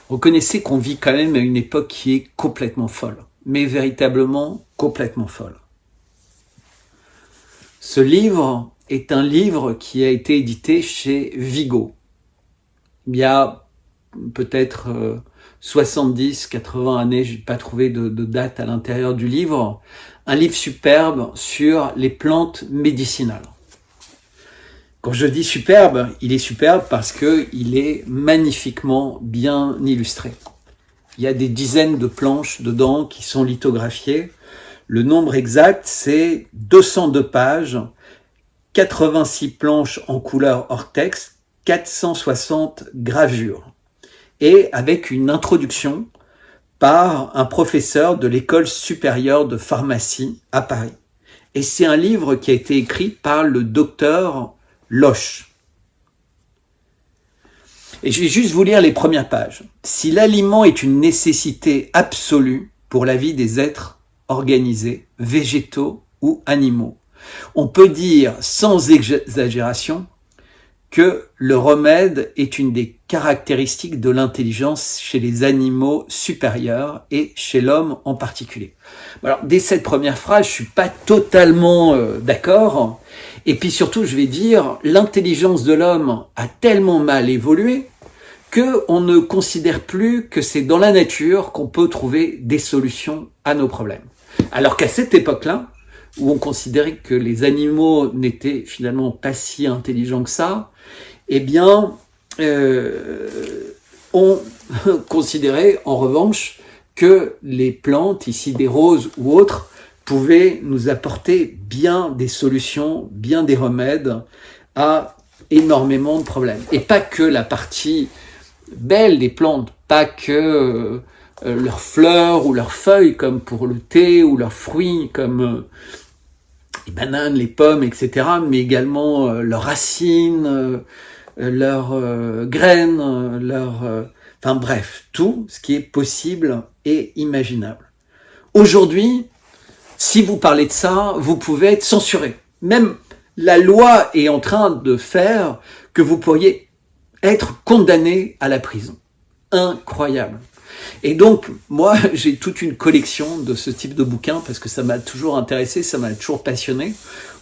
Reconnaissez qu'on vit quand même à une époque qui est complètement folle, mais véritablement complètement folle. Ce livre est un livre qui a été édité chez Vigo. Il y a peut-être 70, 80 années, je n'ai pas trouvé de date à l'intérieur du livre. Un livre superbe sur les plantes médicinales. Quand je dis superbe, il est superbe parce qu'il est magnifiquement bien illustré. Il y a des dizaines de planches dedans qui sont lithographiées. Le nombre exact, c'est 202 pages, 86 planches en couleur hors texte, 460 gravures. Et avec une introduction par un professeur de l'école supérieure de pharmacie à Paris. Et c'est un livre qui a été écrit par le docteur Loche. Et je vais juste vous lire les premières pages. Si l'aliment est une nécessité absolue pour la vie des êtres organisés, végétaux ou animaux, on peut dire sans exagération que le remède est une des caractéristiques de l'intelligence chez les animaux supérieurs et chez l'homme en particulier. Alors, dès cette première phrase, je suis pas totalement d'accord. Et puis surtout, je vais dire, l'intelligence de l'homme a tellement mal évolué qu'on ne considère plus que c'est dans la nature qu'on peut trouver des solutions à nos problèmes. Alors qu'à cette époque-là, où on considérait que les animaux n'étaient finalement pas si intelligents que ça, eh bien, on considérait en revanche que les plantes, ici des roses ou autres, pouvaient nous apporter bien des solutions, bien des remèdes à énormément de problèmes. Et pas que la partie belle des plantes, pas que leurs fleurs ou leurs feuilles comme pour le thé ou leurs fruits comme les bananes, les pommes, etc., mais également leurs racines, leurs graines, enfin bref, tout ce qui est possible et imaginable. Aujourd'hui, si vous parlez de ça, vous pouvez être censuré. Même la loi est en train de faire que vous pourriez être condamné à la prison. Incroyable. Et donc, moi, j'ai toute une collection de ce type de bouquins parce que ça m'a toujours intéressé, ça m'a toujours passionné.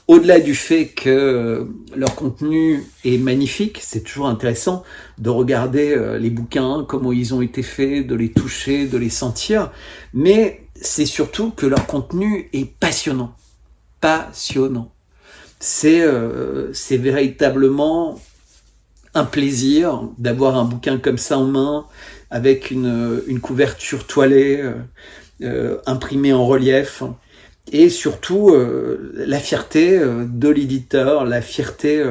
Au-delà du fait que leur contenu est magnifique, c'est toujours intéressant de regarder les bouquins, comment ils ont été faits, de les toucher, de les sentir. Mais c'est surtout que leur contenu est passionnant. Passionnant. C'est véritablement un plaisir d'avoir un bouquin comme ça en main, avec une couverture toilée, imprimée en relief, et surtout la fierté de l'éditeur, la fierté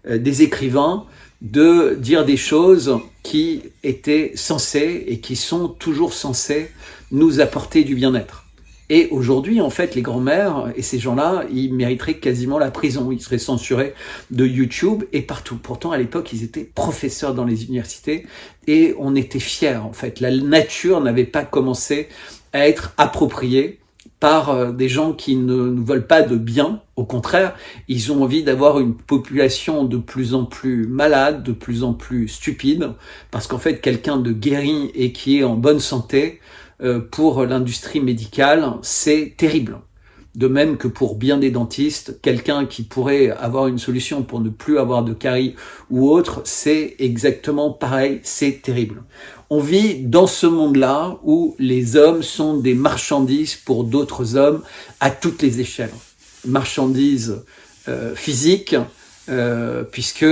des écrivains de dire des choses qui étaient censées et qui sont toujours censées nous apporter du bien-être. Et aujourd'hui, en fait, les grands-mères et ces gens-là, ils mériteraient quasiment la prison. Ils seraient censurés de YouTube et partout. Pourtant, à l'époque, ils étaient professeurs dans les universités et on était fiers, en fait. La nature n'avait pas commencé à être appropriée par des gens qui ne nous veulent pas de bien. Au contraire, ils ont envie d'avoir une population de plus en plus malade, de plus en plus stupide, parce qu'en fait, quelqu'un de guéri et qui est en bonne santé, pour l'industrie médicale, c'est terrible. De même que pour bien des dentistes, quelqu'un qui pourrait avoir une solution pour ne plus avoir de caries ou autre, c'est exactement pareil, c'est terrible. On vit dans ce monde-là où les hommes sont des marchandises pour d'autres hommes à toutes les échelles. Marchandises physiques, puisque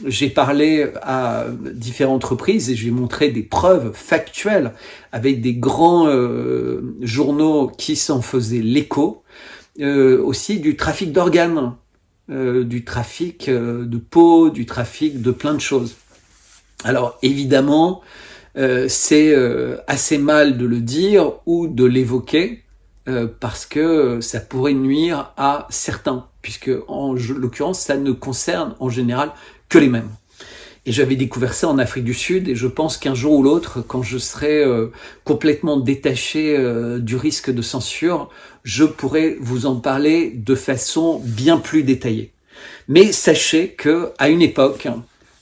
j'ai parlé à différentes reprises et j'ai montré des preuves factuelles avec des grands journaux qui s'en faisaient l'écho, aussi du trafic d'organes, du trafic de peau, du trafic de plein de choses. Alors évidemment, c'est assez mal de le dire ou de l'évoquer, parce que ça pourrait nuire à certains, puisque en l'occurrence, ça ne concerne en général que les mêmes. Et j'avais découvert ça en Afrique du Sud, et je pense qu'un jour ou l'autre, quand je serai complètement détaché du risque de censure, je pourrai vous en parler de façon bien plus détaillée. Mais sachez que à une époque,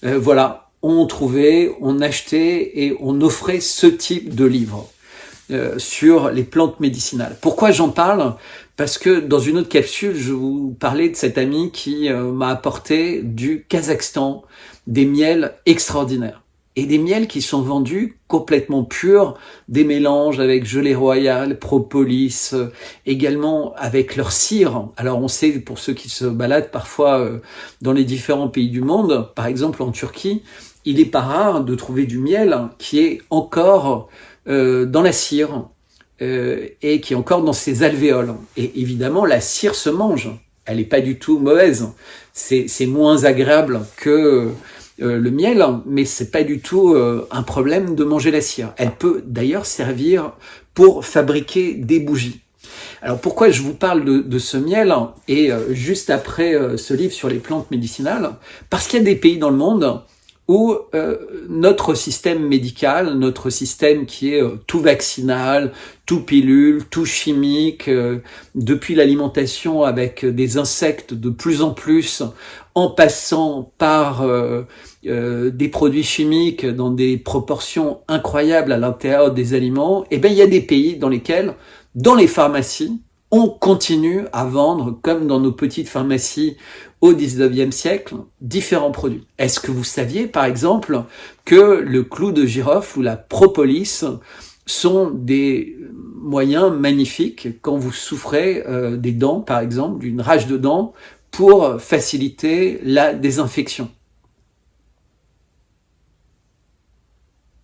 voilà, on trouvait, on achetait et on offrait ce type de livre sur les plantes médicinales. Pourquoi j'en parle? Parce que dans une autre capsule, je vous parlais de cet ami qui m'a apporté du Kazakhstan des miels extraordinaires. Et des miels qui sont vendus complètement purs, des mélanges avec gelée royale, propolis, également avec leur cire. Alors on sait, pour ceux qui se baladent parfois dans les différents pays du monde, par exemple en Turquie, il n'est pas rare de trouver du miel qui est encore dans la cire et qui est encore dans ses alvéoles. Et évidemment, la cire se mange. Elle n'est pas du tout mauvaise. C'est moins agréable que le miel, mais c'est pas du tout un problème de manger la cire. Elle peut d'ailleurs servir pour fabriquer des bougies. Alors pourquoi je vous parle de ce miel et juste après ce livre sur les plantes médicinales? Parce qu'il y a des pays dans le monde où notre système médical, notre système qui est tout vaccinal, tout pilule, tout chimique, depuis l'alimentation avec des insectes de plus en passant par des produits chimiques dans des proportions incroyables à l'intérieur des aliments, eh bien il y a des pays dans lesquels, dans les pharmacies, on continue à vendre, comme dans nos petites pharmacies au 19e siècle, différents produits. Est-ce que vous saviez, par exemple, que le clou de girofle ou la propolis sont des moyens magnifiques quand vous souffrez des dents, par exemple, d'une rage de dents, pour faciliter la désinfection?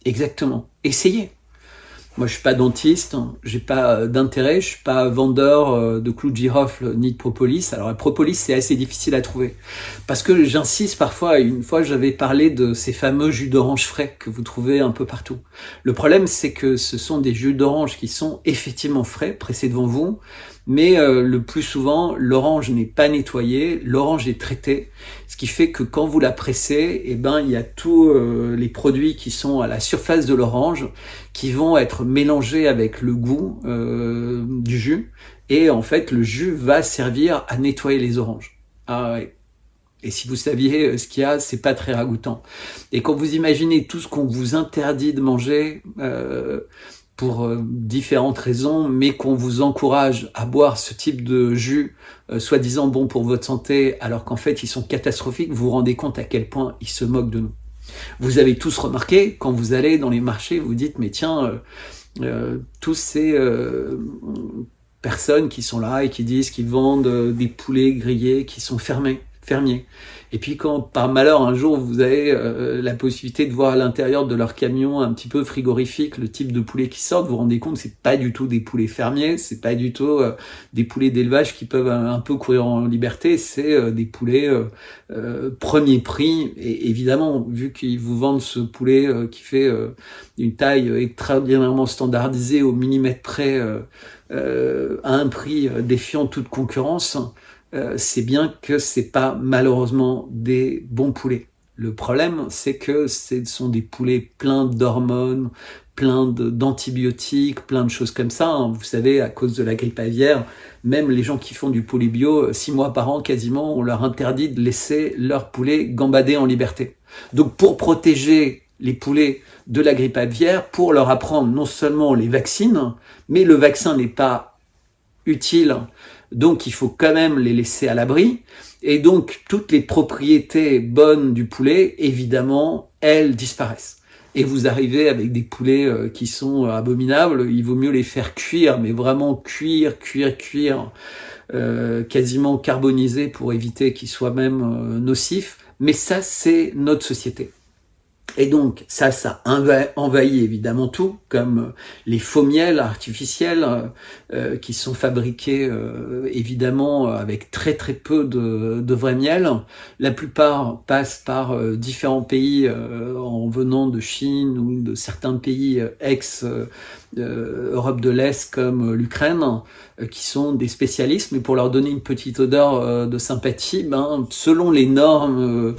Exactement. Essayez. Moi, je suis pas dentiste, j'ai pas d'intérêt, je suis pas vendeur de clous de girofle ni de propolis. Alors, la propolis, c'est assez difficile à trouver. Parce que j'insiste parfois, une fois, j'avais parlé de ces fameux jus d'orange frais que vous trouvez un peu partout. Le problème, c'est que ce sont des jus d'orange qui sont effectivement frais, pressés devant vous, mais le plus souvent, l'orange n'est pas nettoyée, l'orange est traitée, ce qui fait que quand vous la pressez, eh ben, il y a tous les produits qui sont à la surface de l'orange qui vont être mélangés avec le goût du jus, et en fait, le jus va servir à nettoyer les oranges. Ah ouais. Et si vous saviez ce qu'il y a, c'est pas très ragoûtant. Et quand vous imaginez tout ce qu'on vous interdit de manger pour différentes raisons, mais qu'on vous encourage à boire ce type de jus, soi-disant bon pour votre santé, alors qu'en fait ils sont catastrophiques, vous vous rendez compte à quel point ils se moquent de nous. Vous avez tous remarqué, quand vous allez dans les marchés, vous dites, mais tiens, tous ces personnes qui sont là et qui disent qu'ils vendent des poulets grillés qui sont fermiers. Et puis quand par malheur un jour vous avez la possibilité de voir à l'intérieur de leur camion un petit peu frigorifique le type de poulet qui sortent, vous vous rendez compte que c'est pas du tout des poulets fermiers, c'est pas du tout des poulets d'élevage qui peuvent un peu courir en liberté, c'est des poulets premier prix. Et évidemment, vu qu'ils vous vendent ce poulet qui fait une taille extraordinairement standardisée au millimètre près à un prix défiant toute concurrence, c'est bien que c'est pas malheureusement des bons poulets. Le problème, c'est que ce sont des poulets pleins d'hormones, pleins d'antibiotiques, plein de choses comme ça. Vous savez, à cause de la grippe aviaire, même les gens qui font du poulet bio, 6 mois par an quasiment, on leur interdit de laisser leurs poulets gambader en liberté. Donc pour protéger les poulets de la grippe aviaire, pour leur apprendre non seulement les vaccins, mais le vaccin n'est pas utile, donc il faut quand même les laisser à l'abri. Et donc toutes les propriétés bonnes du poulet, évidemment, elles disparaissent. Et vous arrivez avec des poulets qui sont abominables, il vaut mieux les faire cuire, mais vraiment cuire, quasiment carbonisés pour éviter qu'ils soient même nocifs. Mais ça, c'est notre société. Et donc, ça envahit évidemment tout, comme les faux miels artificiels qui sont fabriqués évidemment avec très peu de vrai miel. La plupart passent par différents pays en venant de Chine ou de certains pays ex-Europe de l'Est comme l'Ukraine, qui sont des spécialistes, mais pour leur donner une petite odeur de sympathie, selon les normes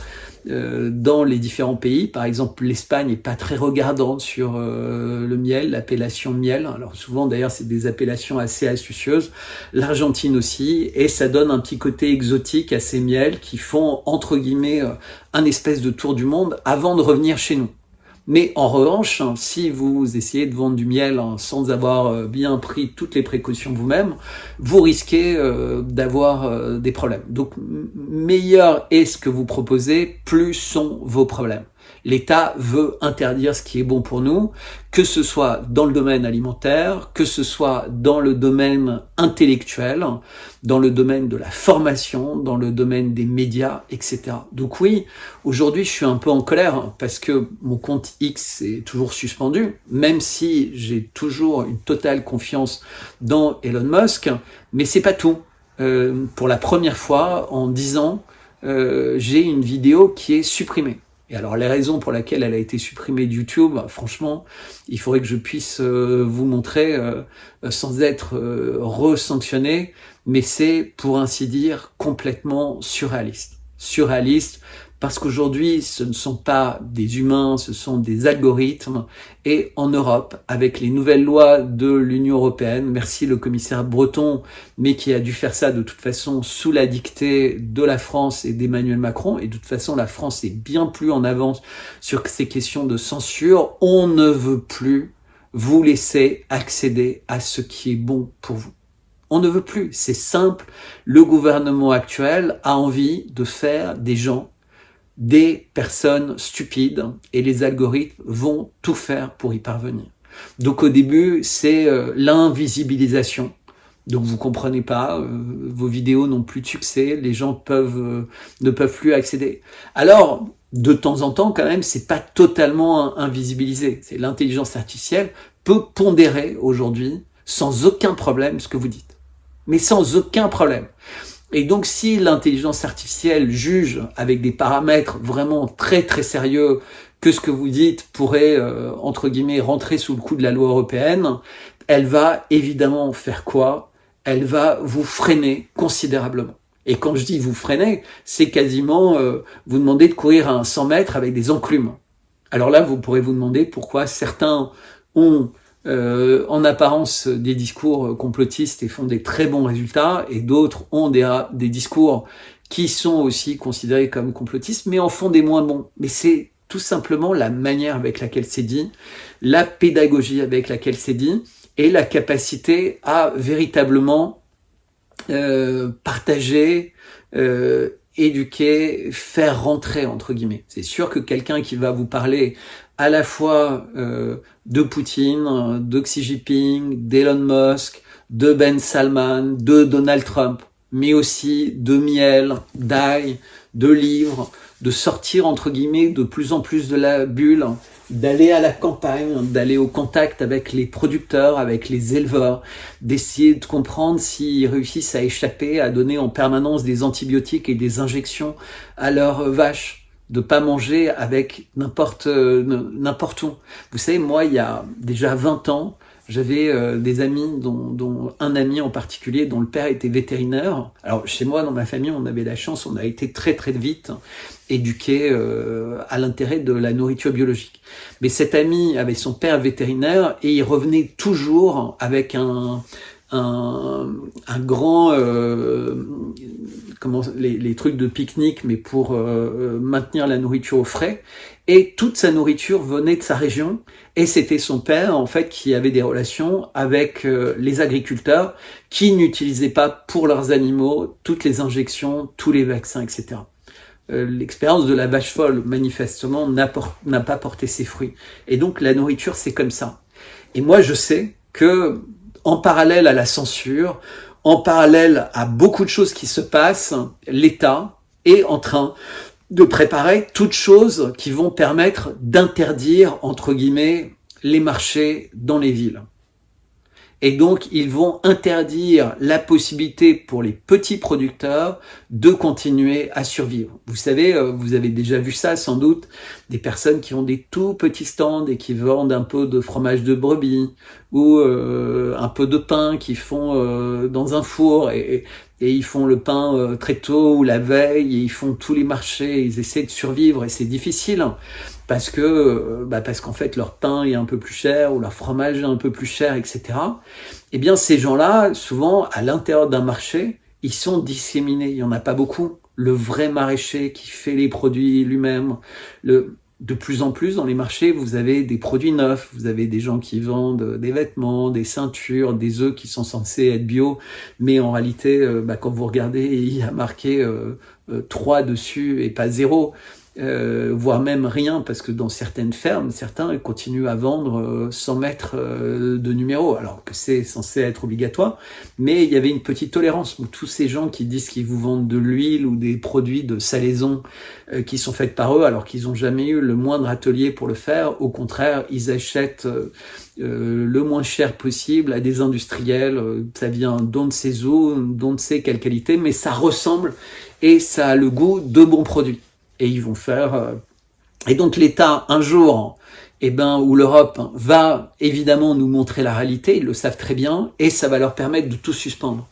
dans les différents pays. Par exemple, l'Espagne n'est pas très regardante sur le miel, l'appellation miel. Alors souvent d'ailleurs c'est des appellations assez astucieuses. L'Argentine aussi, et ça donne un petit côté exotique à ces miels qui font entre guillemets un espèce de tour du monde avant de revenir chez nous. Mais en revanche, si vous essayez de vendre du miel sans avoir bien pris toutes les précautions vous-même, vous risquez d'avoir des problèmes. Donc, meilleur est ce que vous proposez, plus sont vos problèmes. L'État veut interdire ce qui est bon pour nous, que ce soit dans le domaine alimentaire, que ce soit dans le domaine intellectuel, dans le domaine de la formation, dans le domaine des médias, etc. Donc oui, aujourd'hui je suis un peu en colère parce que mon compte X est toujours suspendu, même si j'ai toujours une totale confiance dans Elon Musk, mais c'est pas tout. Pour la première fois en 10 ans, j'ai une vidéo qui est supprimée. Et alors les raisons pour lesquelles elle a été supprimée de YouTube, franchement, il faudrait que je puisse vous montrer sans être re-sanctionné, mais c'est pour ainsi dire complètement surréaliste. Surréaliste parce qu'aujourd'hui ce ne sont pas des humains, ce sont des algorithmes, et en Europe, avec les nouvelles lois de l'Union européenne, merci le commissaire Breton, mais qui a dû faire ça de toute façon sous la dictée de la France et d'Emmanuel Macron, et de toute façon la France est bien plus en avance sur ces questions de censure, on ne veut plus vous laisser accéder à ce qui est bon pour vous. On ne veut plus, c'est simple, le gouvernement actuel a envie de faire des gens des personnes stupides, et les algorithmes vont tout faire pour y parvenir. Donc au début, c'est l'invisibilisation. Donc vous comprenez pas, vos vidéos n'ont plus de succès, les gens ne peuvent plus accéder. Alors, de temps en temps, quand même, c'est pas totalement invisibilisé. C'est l'intelligence artificielle peut pondérer aujourd'hui, sans aucun problème, ce que vous dites. Mais sans aucun problème. Et donc, si l'intelligence artificielle juge avec des paramètres vraiment très très sérieux que ce que vous dites pourrait, entre guillemets, rentrer sous le coup de la loi européenne, elle va évidemment faire quoi? Elle va vous freiner considérablement. Et quand je dis vous freiner, c'est quasiment vous demander de courir à 100 mètres avec des enclumes. Alors là, vous pourrez vous demander pourquoi certains ont en apparence des discours complotistes et font des très bons résultats, et d'autres ont des discours qui sont aussi considérés comme complotistes, mais en font des moins bons. Mais c'est tout simplement la manière avec laquelle c'est dit, la pédagogie avec laquelle c'est dit, et la capacité à véritablement partager, éduquer, faire rentrer, entre guillemets. C'est sûr que quelqu'un qui va vous parler à la fois de Poutine, de Xi Jinping, d'Elon Musk, de Ben Salman, de Donald Trump, mais aussi de miel, d'ail, de livres, de sortir entre guillemets de plus en plus de la bulle, d'aller à la campagne, d'aller au contact avec les producteurs, avec les éleveurs, d'essayer de comprendre s'ils réussissent à échapper, à donner en permanence des antibiotiques et des injections à leurs vaches, de pas manger avec n'importe où. Vous savez, moi, il y a déjà 20 ans, j'avais des amis, dont un ami en particulier, dont le père était vétérinaire. Alors, chez moi, dans ma famille, on avait la chance, on a été très très vite éduqués à l'intérêt de la nourriture biologique. Mais cet ami avait son père vétérinaire, et il revenait toujours avec un grand les trucs de pique-nique, mais pour maintenir la nourriture au frais, et toute sa nourriture venait de sa région, et c'était son père en fait qui avait des relations avec les agriculteurs qui n'utilisaient pas pour leurs animaux toutes les injections, tous les vaccins, etc. L'expérience de la vache folle manifestement n'a pas porté ses fruits, et donc la nourriture c'est comme ça. Et moi je sais que en parallèle à la censure, en parallèle à beaucoup de choses qui se passent, l'État est en train de préparer toutes choses qui vont permettre d'interdire, entre guillemets, les marchés dans les villes. Et donc, ils vont interdire la possibilité pour les petits producteurs de continuer à survivre. Vous savez, vous avez déjà vu ça sans doute, des personnes qui ont des tout petits stands et qui vendent un peu de fromage de brebis ou un peu de pain qu'ils font dans un four. Et et ils font le pain très tôt ou la veille, et ils font tous les marchés, ils essaient de survivre, et c'est difficile, parce qu'en fait leur pain est un peu plus cher, ou leur fromage est un peu plus cher, etc. Eh bien ces gens-là, souvent à l'intérieur d'un marché, ils sont disséminés, il n'y en a pas beaucoup. Le vrai maraîcher qui fait les produits lui-même, de plus en plus dans les marchés, vous avez des produits neufs, vous avez des gens qui vendent des vêtements, des ceintures, des œufs qui sont censés être bio, mais en réalité, quand vous regardez, il y a marqué 3 dessus et pas 0. Voire même rien, parce que dans certaines fermes, certains continuent à vendre sans mettre de numéro, alors que c'est censé être obligatoire, mais il y avait une petite tolérance. Donc, tous ces gens qui disent qu'ils vous vendent de l'huile ou des produits de salaison qui sont faits par eux, alors qu'ils n'ont jamais eu le moindre atelier pour le faire, au contraire, ils achètent le moins cher possible à des industriels, ça vient d'on ne sait où, d'on ne sait quelle qualité, mais ça ressemble et ça a le goût de bons produits. Et ils vont faire... Et donc l'État, un jour, ou l'Europe va évidemment nous montrer la réalité, ils le savent très bien, et ça va leur permettre de tout suspendre.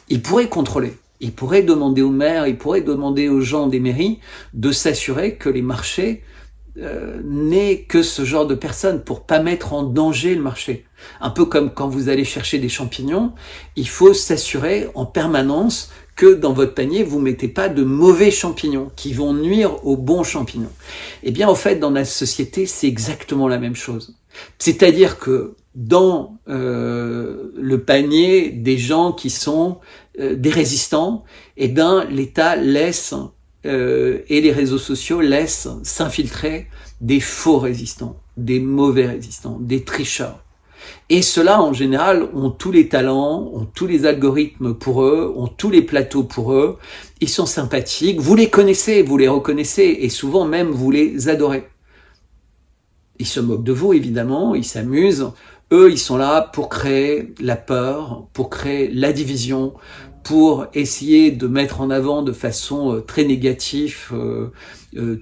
Ils pourraient contrôler, ils pourraient demander aux maires, ils pourraient demander aux gens des mairies de s'assurer que les marchés n'aient que ce genre de personnes pour pas mettre en danger le marché. Un peu comme quand vous allez chercher des champignons, il faut s'assurer en permanence que dans votre panier, vous mettez pas de mauvais champignons qui vont nuire aux bons champignons. Eh bien, en fait, dans la société, c'est exactement la même chose. C'est-à-dire que dans le panier des gens qui sont des résistants, l'État laisse et les réseaux sociaux laissent s'infiltrer des faux résistants, des mauvais résistants, des tricheurs. Et ceux-là, en général, ont tous les talents, ont tous les algorithmes pour eux, ont tous les plateaux pour eux. Ils sont sympathiques, vous les connaissez, vous les reconnaissez, et souvent même vous les adorez. Ils se moquent de vous, évidemment, ils s'amusent. Eux, ils sont là pour créer la peur, pour créer la division, pour essayer de mettre en avant de façon très négative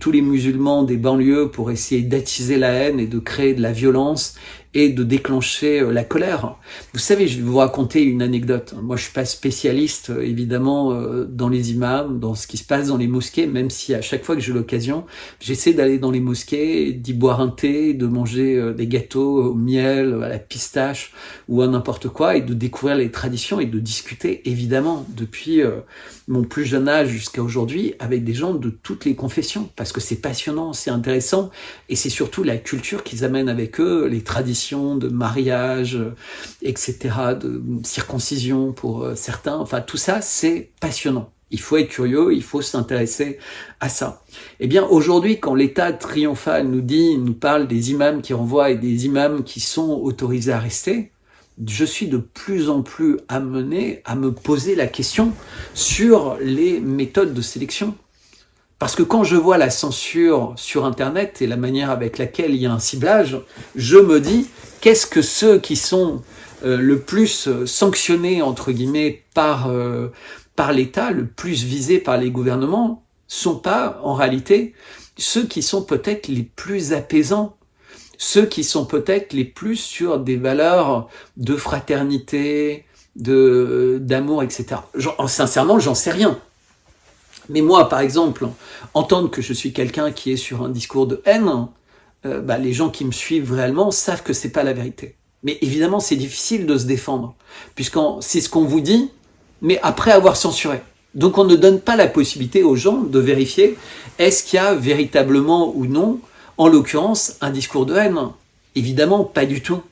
tous les musulmans des banlieues, pour essayer d'attiser la haine et de créer de la violence et de déclencher la colère. Vous savez, je vais vous raconter une anecdote. Moi, je suis pas spécialiste, évidemment, dans les imams, dans ce qui se passe dans les mosquées, même si à chaque fois que j'ai l'occasion, j'essaie d'aller dans les mosquées, d'y boire un thé, de manger des gâteaux au miel, à la pistache ou à n'importe quoi, et de découvrir les traditions et de discuter, évidemment, depuis mon plus jeune âge jusqu'à aujourd'hui, avec des gens de toutes les confessions, parce que c'est passionnant, c'est intéressant, et c'est surtout la culture qu'ils amènent avec eux, les traditions de mariage, etc., de circoncision pour certains, enfin tout ça c'est passionnant. Il faut être curieux, il faut s'intéresser à ça. Eh bien aujourd'hui, quand l'État triomphal nous parle des imams qui renvoient et des imams qui sont autorisés à rester, je suis de plus en plus amené à me poser la question sur les méthodes de sélection. Parce que quand je vois la censure sur Internet et la manière avec laquelle il y a un ciblage, je me dis, qu'est-ce que ceux qui sont le plus sanctionnés, entre guillemets, par l'État, le plus visés par les gouvernements, sont pas, en réalité, ceux qui sont peut-être les plus apaisants, ceux qui sont peut-être les plus sur des valeurs de fraternité, d'amour, etc. Sincèrement, j'en sais rien. Mais moi, par exemple, entendre que je suis quelqu'un qui est sur un discours de haine, les gens qui me suivent réellement savent que c'est pas la vérité. Mais évidemment, c'est difficile de se défendre, puisqu'on c'est ce qu'on vous dit, mais après avoir censuré. Donc on ne donne pas la possibilité aux gens de vérifier est-ce qu'il y a véritablement ou non, en l'occurrence, un discours de haine. Évidemment, pas du tout.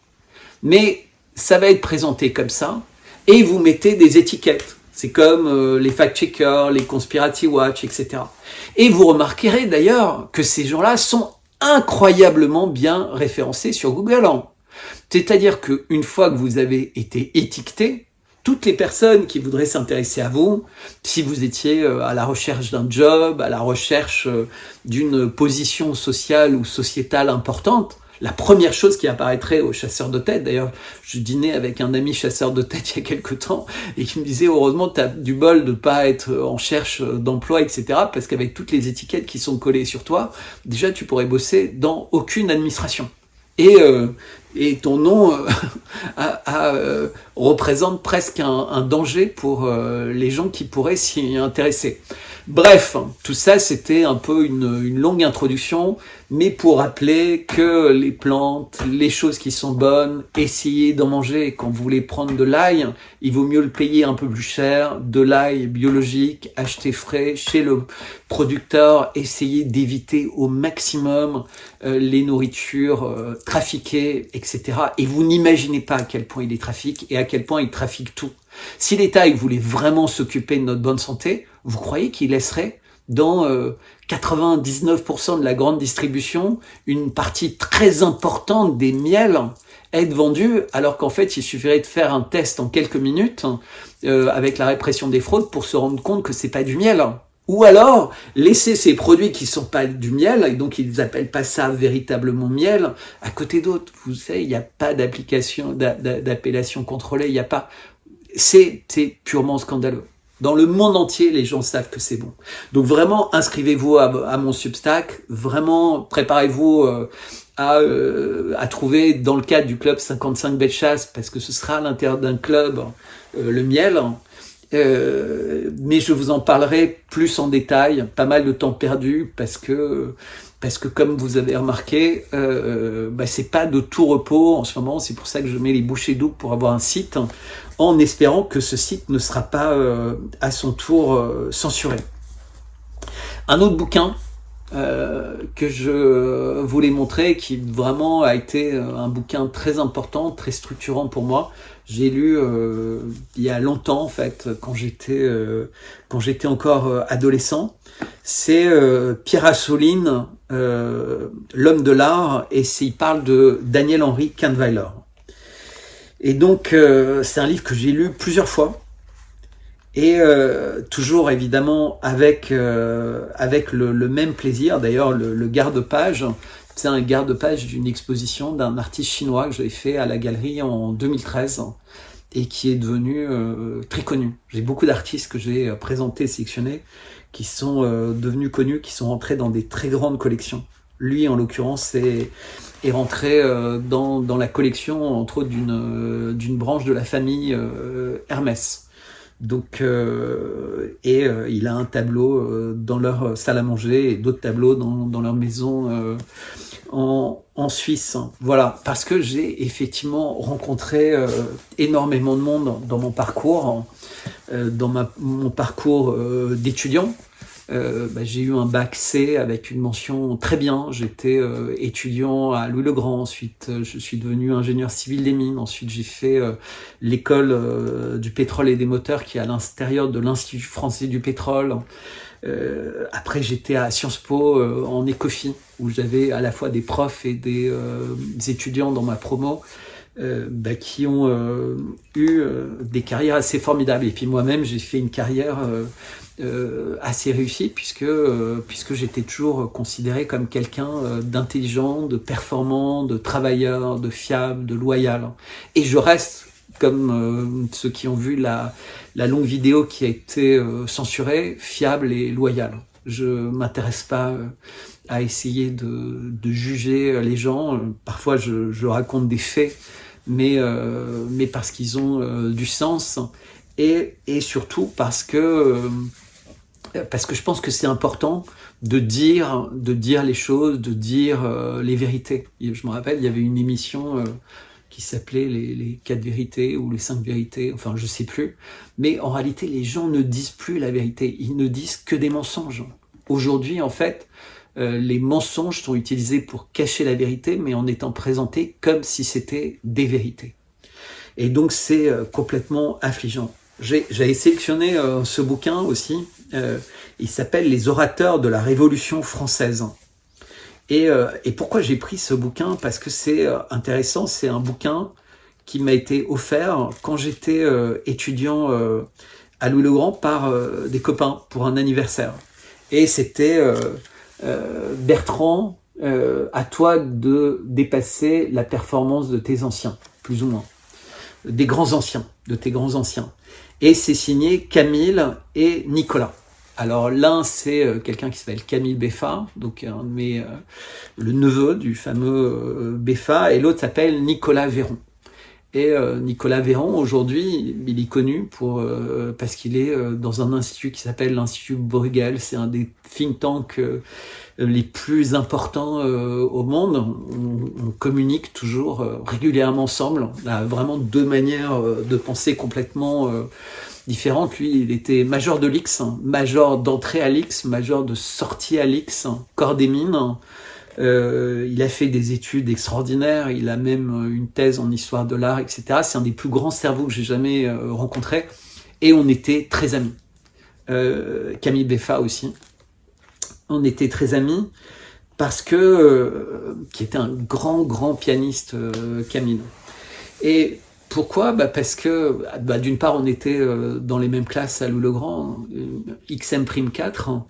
Mais ça va être présenté comme ça, et vous mettez des étiquettes. C'est comme les fact-checkers, les conspiracy watch, etc. Et vous remarquerez d'ailleurs que ces gens-là sont incroyablement bien référencés sur Google. C'est-à-dire qu'une fois que vous avez été étiqueté, toutes les personnes qui voudraient s'intéresser à vous, si vous étiez à la recherche d'un job, à la recherche d'une position sociale ou sociétale importante, la première chose qui apparaîtrait aux chasseurs de tête, d'ailleurs, je dînais avec un ami chasseur de tête il y a quelque temps, et qui me disait, heureusement, tu as du bol de pas être en recherche d'emploi, etc., parce qu'avec toutes les étiquettes qui sont collées sur toi, déjà, tu pourrais bosser dans aucune administration. Et Et ton nom représente presque un danger pour les gens qui pourraient s'y intéresser. Bref, tout ça c'était un peu une longue introduction, mais pour rappeler que les plantes, les choses qui sont bonnes, essayez d'en manger. Quand vous voulez prendre de l'ail, il vaut mieux le payer un peu plus cher, de l'ail biologique, acheté frais chez le producteur, essayez d'éviter au maximum les nourritures trafiquées, etc. Et vous n'imaginez pas à quel point il les trafique et à quel point il trafique tout. Si l'État voulait vraiment s'occuper de notre bonne santé, vous croyez qu'il laisserait dans 99% de la grande distribution une partie très importante des miels être vendus, alors qu'en fait il suffirait de faire un test en quelques minutes avec la répression des fraudes pour se rendre compte que c'est pas du miel. Ou alors laisser ces produits qui sont pas du miel, et donc ils appellent pas ça véritablement miel, à côté d'autres. Vous savez, il n'y a pas d'application, d'appellation contrôlée, il n'y a pas. C'est purement scandaleux. Dans le monde entier, les gens savent que c'est bon. Donc vraiment, inscrivez-vous à mon Substack. Vraiment, préparez-vous à trouver dans le cadre du club 55 bêtes chasse, parce que ce sera à l'intérieur d'un club le miel. Mais je vous en parlerai plus en détail. Pas mal de temps perdu parce que comme vous avez remarqué, c'est pas de tout repos en ce moment. C'est pour ça que je mets les bouchées doubles pour avoir un site, en espérant que ce site ne sera pas à son tour censuré. Un autre bouquin que je voulais montrer, qui vraiment a été un bouquin très important, très structurant pour moi. J'ai lu il y a longtemps en fait, quand j'étais encore adolescent. C'est Pierre Assouline, L'homme de l'art, et il parle de Daniel-Henri Kahnweiler. Et donc c'est un livre que j'ai lu plusieurs fois. Et toujours évidemment avec le même plaisir. D'ailleurs le garde-page, c'est un garde-page d'une exposition d'un artiste chinois que j'avais fait à la galerie en 2013 et qui est devenu très connu. J'ai beaucoup d'artistes que j'ai présentés, sélectionnés, qui sont devenus connus, qui sont rentrés dans des très grandes collections. Lui en l'occurrence est rentré dans la collection entre autres d'une branche de la famille Hermès. Donc, il a un tableau dans leur salle à manger et d'autres tableaux dans leur maison en Suisse. Voilà, parce que j'ai effectivement rencontré énormément de monde dans mon parcours, mon parcours d'étudiant. J'ai eu un bac C avec une mention très bien. J'étais étudiant à Louis-le-Grand. Ensuite, je suis devenu ingénieur civil des mines. Ensuite, j'ai fait l'école du pétrole et des moteurs qui est à l'intérieur de l'Institut français du pétrole. Après, j'étais à Sciences Po en écophie, où j'avais à la fois des profs et des étudiants dans ma promo qui ont eu des carrières assez formidables. Et puis moi-même, j'ai fait une carrière assez réussi puisque j'étais toujours considéré comme quelqu'un d'intelligent, de performant, de travailleur, de fiable, de loyal. Et je reste, comme ceux qui ont vu la longue vidéo qui a été censurée, fiable et loyal. Je m'intéresse pas à essayer de juger les gens. Parfois je raconte des faits, mais parce qu'ils ont du sens, et surtout parce que je pense que c'est important de dire les choses, de dire les vérités. Et je me rappelle, il y avait une émission qui s'appelait les 4 vérités ou les 5 vérités, enfin je sais plus. Mais en réalité, les gens ne disent plus la vérité, ils ne disent que des mensonges. Aujourd'hui, en fait, les mensonges sont utilisés pour cacher la vérité, mais en étant présentés comme si c'était des vérités. Et donc c'est complètement affligeant. J'avais sélectionné ce bouquin aussi. Il s'appelle Les orateurs de la Révolution française. Et pourquoi j'ai pris ce bouquin? Parce que c'est intéressant. C'est un bouquin qui m'a été offert quand j'étais étudiant à Louis-le-Grand par des copains pour un anniversaire. Et c'était Bertrand, à toi de dépasser la performance de tes anciens, plus ou moins. Des grands anciens, de tes grands anciens. Et c'est signé Camille et Nicolas. Alors l'un, c'est quelqu'un qui s'appelle Camille Beffa, donc le neveu du fameux Beffa, et l'autre s'appelle Nicolas Véron. Et Nicolas Véron, aujourd'hui, il est connu parce qu'il est dans un institut qui s'appelle l'Institut Bruegel. C'est un des think tanks les plus importants au monde. On communique toujours régulièrement ensemble. On a vraiment deux manières de penser complètement différentes. Lui, il était major de l'IX, major d'entrée à l'IX, major de sortie à l'IX, corps des mines. Il a fait des études extraordinaires, il a même une thèse en histoire de l'art, etc. C'est un des plus grands cerveaux que j'ai jamais rencontré. Et on était très amis. Camille Beffa aussi. On était très amis parce que qui était un grand pianiste, Camille. Et pourquoi ? Parce que d'une part on était dans les mêmes classes à Louis-le-Grand, XM'4.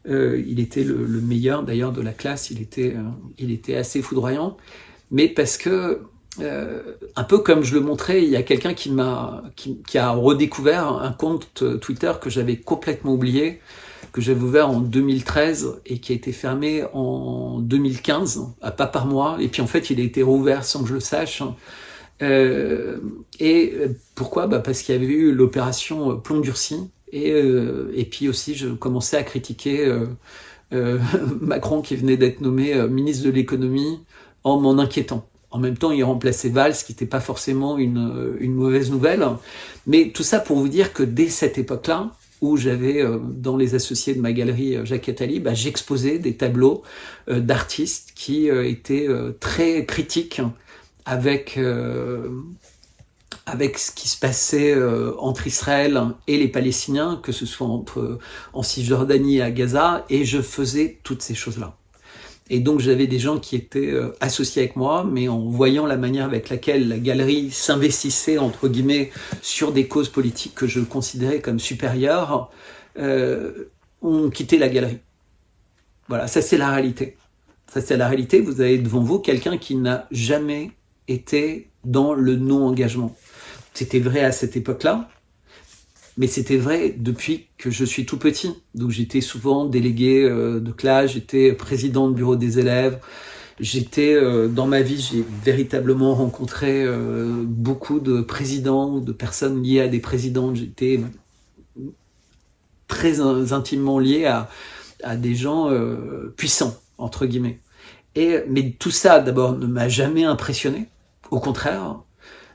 Il était le meilleur d'ailleurs de la classe. Il était assez foudroyant, mais parce que un peu comme je le montrais, il y a quelqu'un qui a redécouvert un compte Twitter que j'avais complètement oublié, que j'avais ouvert en 2013 et qui a été fermé en 2015, pas par moi. Et puis en fait, il a été rouvert sans que je le sache. Et pourquoi ? Parce qu'il y avait eu l'opération Plomb Durci. Et puis aussi, je commençais à critiquer Macron qui venait d'être nommé ministre de l'économie en m'en inquiétant. En même temps, il remplaçait Valls, ce qui n'était pas forcément une mauvaise nouvelle. Mais tout ça pour vous dire que dès cette époque-là, où j'avais dans les associés de ma galerie Jacques Attali, j'exposais des tableaux d'artistes qui étaient très critiques avec ce qui se passait entre Israël et les Palestiniens, que ce soit en Cisjordanie et à Gaza, et je faisais toutes ces choses-là. Et donc j'avais des gens qui étaient associés avec moi, mais en voyant la manière avec laquelle la galerie s'investissait, entre guillemets, sur des causes politiques que je considérais comme supérieures, ont quitté la galerie. Voilà, ça c'est la réalité. Ça c'est la réalité, vous avez devant vous quelqu'un qui n'a jamais été dans le non-engagement. C'était vrai à cette époque-là, mais c'était vrai depuis que je suis tout petit. Donc j'étais souvent délégué de classe, j'étais président de bureau des élèves. Dans ma vie, j'ai véritablement rencontré beaucoup de présidents, de personnes liées à des présidents. J'étais très intimement lié à des gens puissants, entre guillemets. Mais tout ça, d'abord, ne m'a jamais impressionné. Au contraire,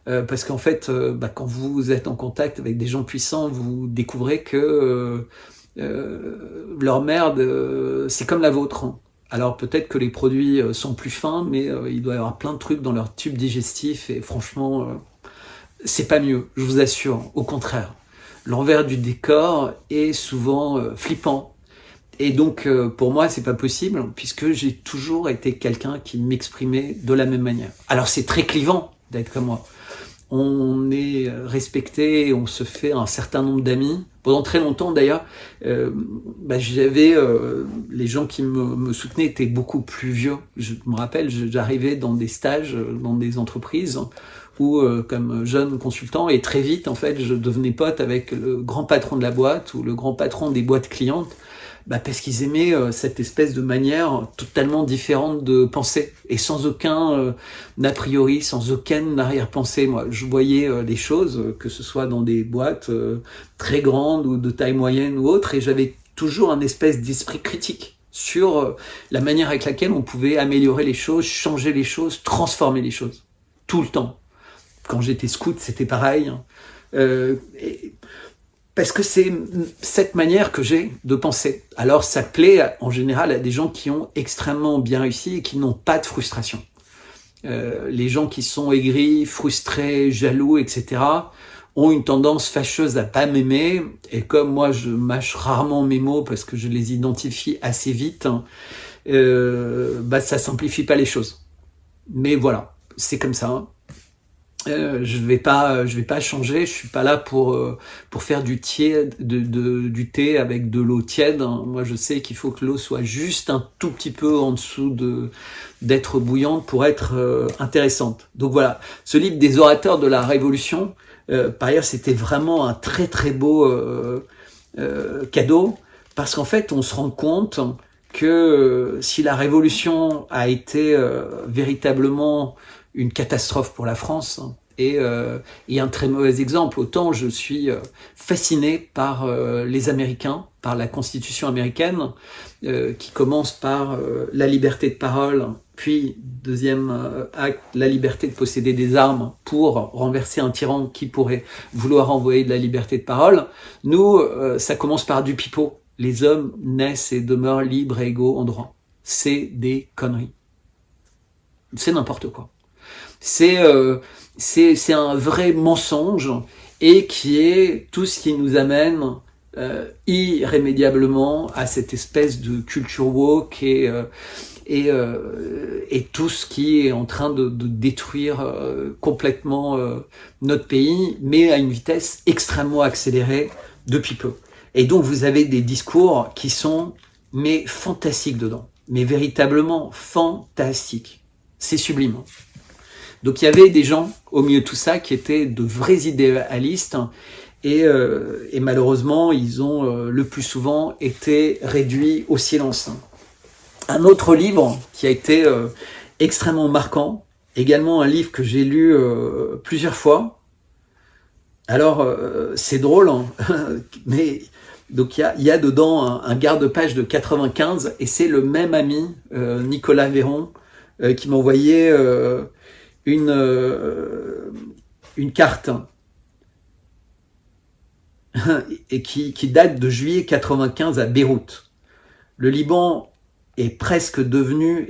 parce qu'en fait, quand vous êtes en contact avec des gens puissants, vous découvrez que leur merde, c'est comme la vôtre. Alors peut-être que les produits sont plus fins, mais il doit y avoir plein de trucs dans leur tube digestif, et franchement, c'est pas mieux, je vous assure. Au contraire, l'envers du décor est souvent flippant. Et donc, pour moi, c'est pas possible, puisque j'ai toujours été quelqu'un qui m'exprimait de la même manière. Alors, c'est très clivant d'être comme moi. On est respecté, on se fait un certain nombre d'amis. Pendant très longtemps, d'ailleurs, j'avais les gens qui me soutenaient étaient beaucoup plus vieux. Je me rappelle, j'arrivais dans des stages, dans des entreprises, où comme jeune consultant, et très vite, en fait, je devenais pote avec le grand patron de la boîte ou le grand patron des boîtes clientes. Parce qu'ils aimaient cette espèce de manière totalement différente de penser, et sans aucun a priori, sans aucune arrière-pensée. Moi, je voyais les choses, que ce soit dans des boîtes très grandes ou de taille moyenne ou autre, et j'avais toujours un espèce d'esprit critique sur la manière avec laquelle on pouvait améliorer les choses, changer les choses, transformer les choses, tout le temps. Quand j'étais scout, c'était pareil. Parce que c'est cette manière que j'ai de penser. Alors ça plaît en général à des gens qui ont extrêmement bien réussi et qui n'ont pas de frustration. Les gens qui sont aigris, frustrés, jaloux, etc. ont une tendance fâcheuse à pas m'aimer. Et comme moi je mâche rarement mes mots parce que je les identifie assez vite, ça simplifie pas les choses. Mais voilà, c'est comme ça. Je vais pas changer. Je suis pas là pour faire du thé avec de l'eau tiède. Moi, je sais qu'il faut que l'eau soit juste un tout petit peu en dessous d'être bouillante pour être intéressante. Donc voilà, ce livre des orateurs de la Révolution, par ailleurs, c'était vraiment un très très beau cadeau, parce qu'en fait, on se rend compte que si la Révolution a été véritablement une catastrophe pour la France, et un très mauvais exemple, autant je suis fasciné par les Américains, par la Constitution américaine, qui commence par la liberté de parole, puis deuxième acte, la liberté de posséder des armes pour renverser un tyran qui pourrait vouloir envoyer de la liberté de parole. Nous, ça commence par du pipeau. Les hommes naissent et demeurent libres et égaux en droit. C'est des conneries. C'est n'importe quoi. C'est un vrai mensonge et qui est tout ce qui nous amène irrémédiablement à cette espèce de culture woke et tout ce qui est en train de détruire complètement notre pays, mais à une vitesse extrêmement accélérée depuis peu. Et donc vous avez des discours qui sont mais fantastiques dedans, mais véritablement fantastiques. C'est sublime. Donc il y avait des gens au milieu de tout ça qui étaient de vrais idéalistes et malheureusement ils ont le plus souvent été réduits au silence. Un autre livre qui a été extrêmement marquant, également un livre que j'ai lu plusieurs fois. Alors c'est drôle, hein, mais donc il y a dedans un garde-page de 95 et c'est le même ami, Nicolas Véron, qui m'a envoyé une carte et qui date de juillet 95 à Beyrouth. Le Liban est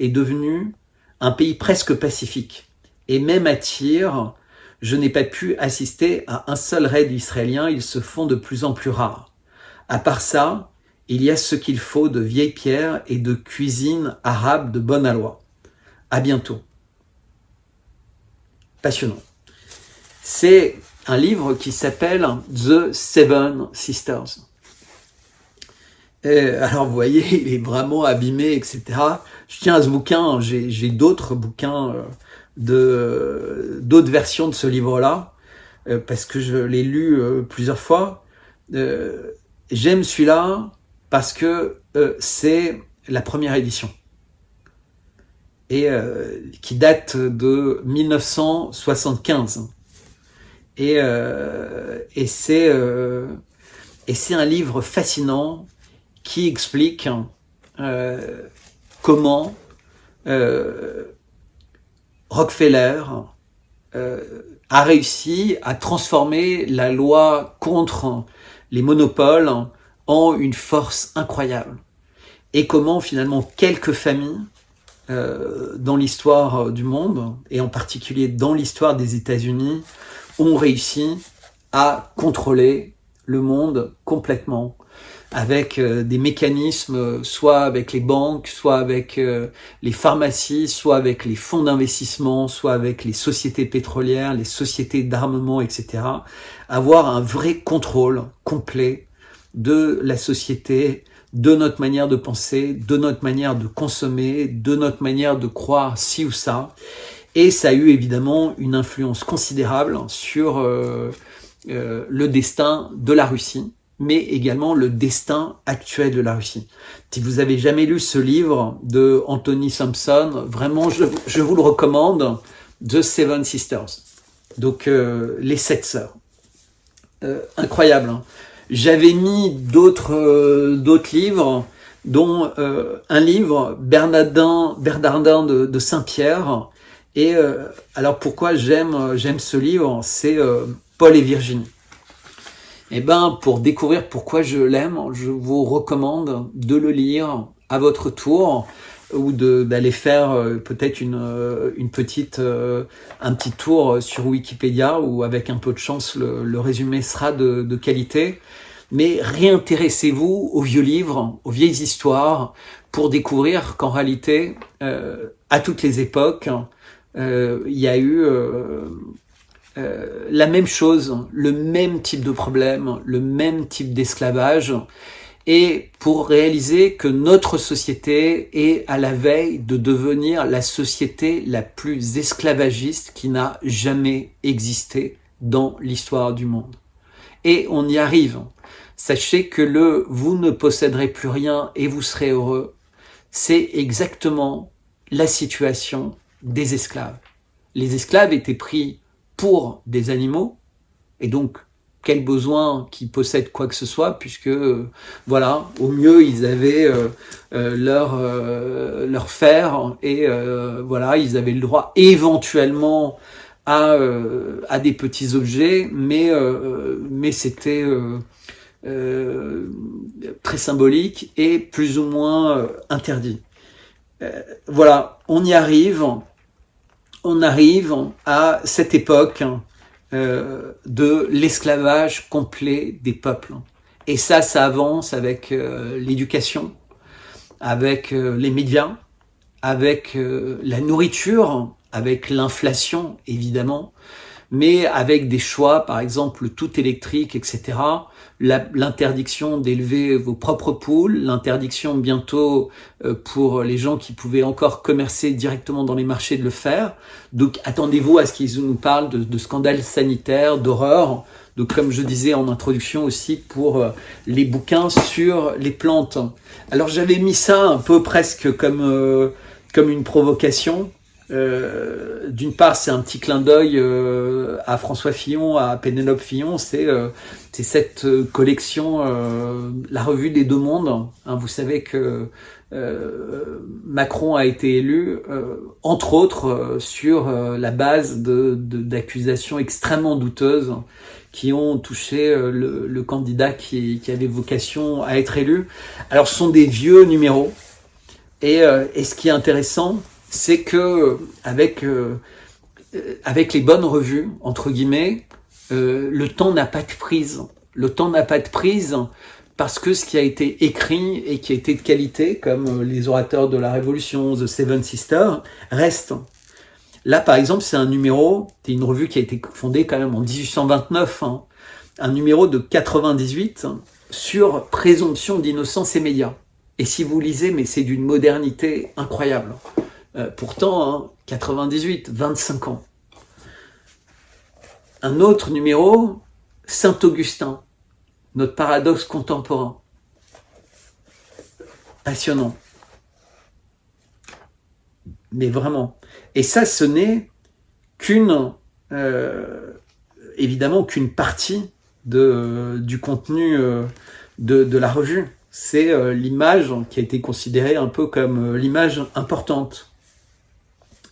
devenu un pays presque pacifique. Et même à Tyr, je n'ai pas pu assister à un seul raid israélien, ils se font de plus en plus rares. À part ça, il y a ce qu'il faut de vieilles pierres et de cuisine arabe de bonne aloi. À bientôt. Passionnant. C'est un livre qui s'appelle The Seven Sisters. Alors vous voyez, il est vraiment abîmé, etc. Je tiens à ce bouquin, j'ai d'autres bouquins, d'autres versions de ce livre-là, parce que je l'ai lu plusieurs fois. J'aime celui-là parce que c'est la première édition. Et qui date de 1975. Et c'est un livre fascinant qui explique comment Rockefeller a réussi à transformer la loi contre les monopoles en une force incroyable. Et comment finalement quelques familles dans l'histoire du monde, et en particulier dans l'histoire des États-Unis, ont réussi à contrôler le monde complètement, avec des mécanismes, soit avec les banques, soit avec les pharmacies, soit avec les fonds d'investissement, soit avec les sociétés pétrolières, les sociétés d'armement, etc. Avoir un vrai contrôle complet de la société, de notre manière de penser, de notre manière de consommer, de notre manière de croire ci ou ça. Et ça a eu évidemment une influence considérable sur le destin de la Russie, mais également le destin actuel de la Russie. Si vous avez jamais lu ce livre de Anthony Sampson, vraiment je vous le recommande, The Seven Sisters. Donc les sept sœurs. Incroyable, hein. J'avais mis d'autres livres, dont un livre, Bernardin de Saint-Pierre. Et alors pourquoi j'aime ce livre, c'est Paul et Virginie. Et ben pour découvrir pourquoi je l'aime, je vous recommande de le lire à votre tour ou d'aller faire peut-être un petit tour sur Wikipédia où avec un peu de chance le résumé sera de qualité. Mais réintéressez-vous aux vieux livres, aux vieilles histoires pour découvrir qu'en réalité, à toutes les époques, il y a eu la même chose, le même type de problème, le même type d'esclavage, et pour réaliser que notre société est à la veille de devenir la société la plus esclavagiste qui n'a jamais existé dans l'histoire du monde. Et on y arrive. sachez que le « vous ne posséderez plus rien et vous serez heureux », c'est exactement la situation des esclaves. Les esclaves étaient pris pour des animaux, et donc quel besoin qu'ils possèdent quoi que ce soit, puisque voilà, au mieux ils avaient leur fer, et voilà, ils avaient le droit éventuellement à des petits objets, mais c'était très symbolique et plus ou moins interdit. Voilà, on y arrive. On arrive à cette époque de l'esclavage complet des peuples. Et ça avance avec l'éducation, avec les médias, avec la nourriture, avec l'inflation, évidemment, mais avec des choix, par exemple, le tout électrique, etc., l'interdiction d'élever vos propres poules, l'interdiction bientôt pour les gens qui pouvaient encore commercer directement dans les marchés de le faire. Donc attendez-vous à ce qu'ils nous parlent de scandales sanitaires, d'horreur. Donc comme je disais en introduction aussi pour les bouquins sur les plantes. Alors j'avais mis ça un peu presque comme une provocation. D'une part, c'est un petit clin d'œil à François Fillon, à Pénélope Fillon, c'est cette collection, la revue des deux mondes. Hein, vous savez que Macron a été élu, entre autres, sur la base d'accusations extrêmement douteuses qui ont touché le candidat qui avait vocation à être élu. Alors, ce sont des vieux numéros, et ce qui est intéressant, c'est que avec les bonnes revues, entre guillemets, le temps n'a pas de prise. Le temps n'a pas de prise parce que ce qui a été écrit et qui a été de qualité, comme les orateurs de la Révolution, The Seven Sisters, reste. Là, par exemple, c'est un numéro, c'est une revue qui a été fondée quand même en 1829, hein, un numéro de 98 sur présomption d'innocence et médias. Et si vous lisez, mais c'est d'une modernité incroyable. Pourtant, hein, 98, 25 ans. Un autre numéro, Saint-Augustin, notre paradoxe contemporain. Passionnant. Mais vraiment. Et ça, ce n'est évidemment qu'une partie du contenu de la revue. C'est l'image qui a été considérée un peu comme l'image importante.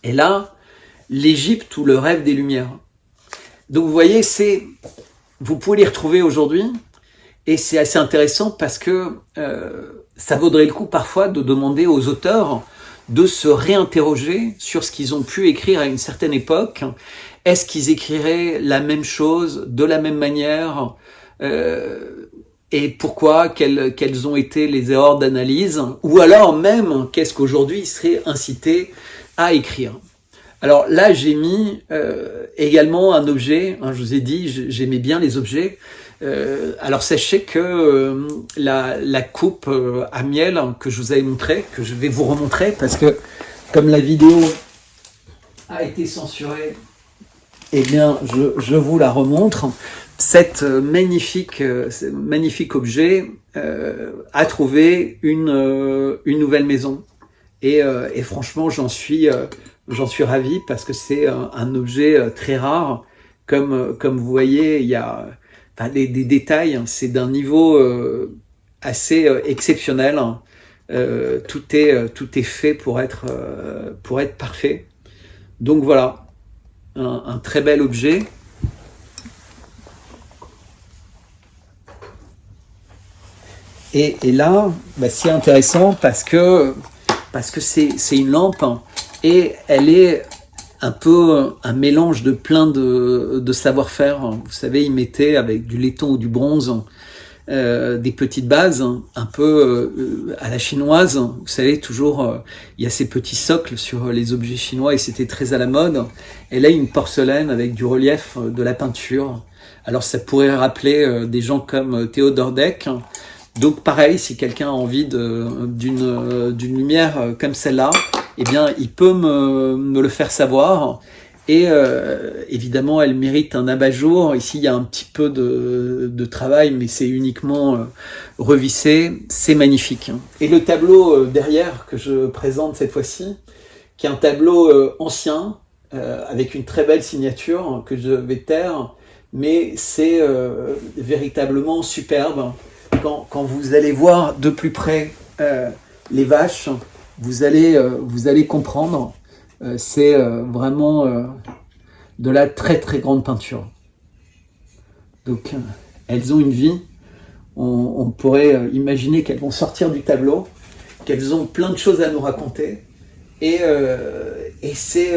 Et là, l'Égypte ou le rêve des Lumières. Donc vous voyez, vous pouvez les retrouver aujourd'hui, et c'est assez intéressant parce que ça vaudrait le coup parfois de demander aux auteurs de se réinterroger sur ce qu'ils ont pu écrire à une certaine époque. Est-ce qu'ils écriraient la même chose, de la même manière, et pourquoi, quelles ont été les erreurs d'analyse, ou alors même, qu'est-ce qu'aujourd'hui ils seraient incités à écrire. Alors là, j'ai mis également un objet, hein, je vous ai dit, j'aimais bien les objets. Alors sachez que la coupe à miel que je vous avais montré, que je vais vous remontrer, parce que comme la vidéo a été censurée, eh bien je vous la remontre. Cet magnifique objet a trouvé une nouvelle maison. Et franchement, j'en suis ravi parce que c'est un objet très rare. Comme vous voyez, il y a des détails, c'est d'un niveau assez exceptionnel. Tout est fait pour être parfait. Donc voilà, un très bel objet. Et là, c'est intéressant parce que c'est une lampe et elle est un peu un mélange de plein de savoir-faire. Vous savez, ils mettaient avec du laiton ou du bronze des petites bases, un peu à la chinoise. Vous savez, toujours, il y a ces petits socles sur les objets chinois et c'était très à la mode. Et là, une porcelaine avec du relief, de la peinture. Alors, ça pourrait rappeler des gens comme Théodore Deck. Donc pareil, si quelqu'un a envie d'une lumière comme celle-là, eh bien il peut me le faire savoir. Et évidemment, elle mérite un abat-jour. Ici, il y a un petit peu de travail, mais c'est uniquement revissé. C'est magnifique. Et le tableau derrière que je présente cette fois-ci, qui est un tableau ancien, avec une très belle signature que je vais taire, mais c'est véritablement superbe. Quand vous allez voir de plus près les vaches, vous allez comprendre. C'est vraiment de la très très grande peinture. Donc elles ont une vie. On pourrait imaginer qu'elles vont sortir du tableau, qu'elles ont plein de choses à nous raconter. Et c'est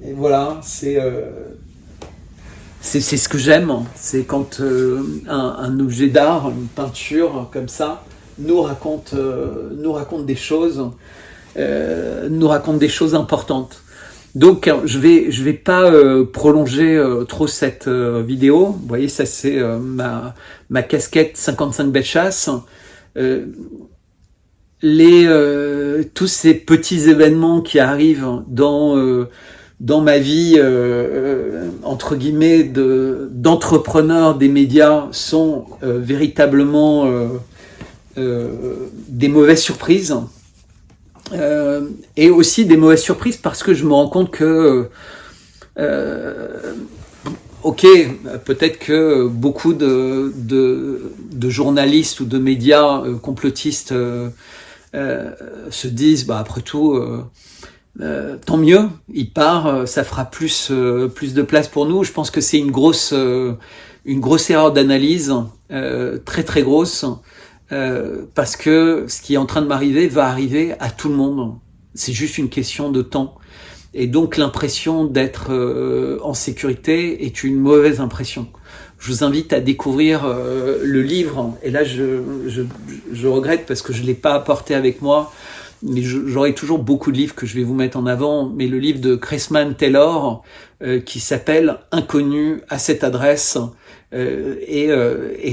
et voilà, c'est ce que j'aime. C'est quand un objet d'art, une peinture comme ça, nous raconte des choses. Nous raconte des choses importantes. Donc je vais pas prolonger trop cette vidéo. Vous voyez, ça c'est ma casquette 55 Bellechasse. Tous ces petits événements qui arrivent dans ma vie entre guillemets d'entrepreneur des médias sont véritablement des mauvaises surprises. Et aussi des mauvaises surprises parce que je me rends compte que ok, peut-être que beaucoup de journalistes ou de médias complotistes se disent après tout tant mieux, il part, ça fera plus de place pour nous. Je pense que c'est une grosse erreur d'analyse, très très grosse. Parce que ce qui est en train de m'arriver va arriver à tout le monde. C'est juste une question de temps. Et donc l'impression d'être en sécurité est une mauvaise impression. Je vous invite à découvrir le livre. Et là, je regrette parce que je ne l'ai pas apporté avec moi. Mais j'aurai toujours beaucoup de livres que je vais vous mettre en avant. Mais le livre de Cressman Taylor qui s'appelle « Inconnu à cette adresse ». Et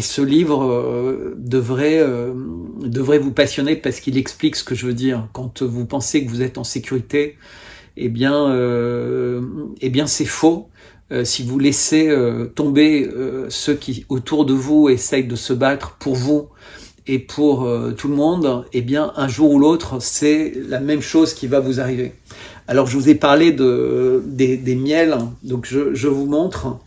ce livre devrait vous passionner parce qu'il explique ce que je veux dire. Quand vous pensez que vous êtes en sécurité, eh bien c'est faux. Si vous laissez tomber ceux qui autour de vous essayent de se battre pour vous et pour tout le monde, eh bien un jour ou l'autre, c'est la même chose qui va vous arriver. Alors je vous ai parlé des miels, donc je vous montre.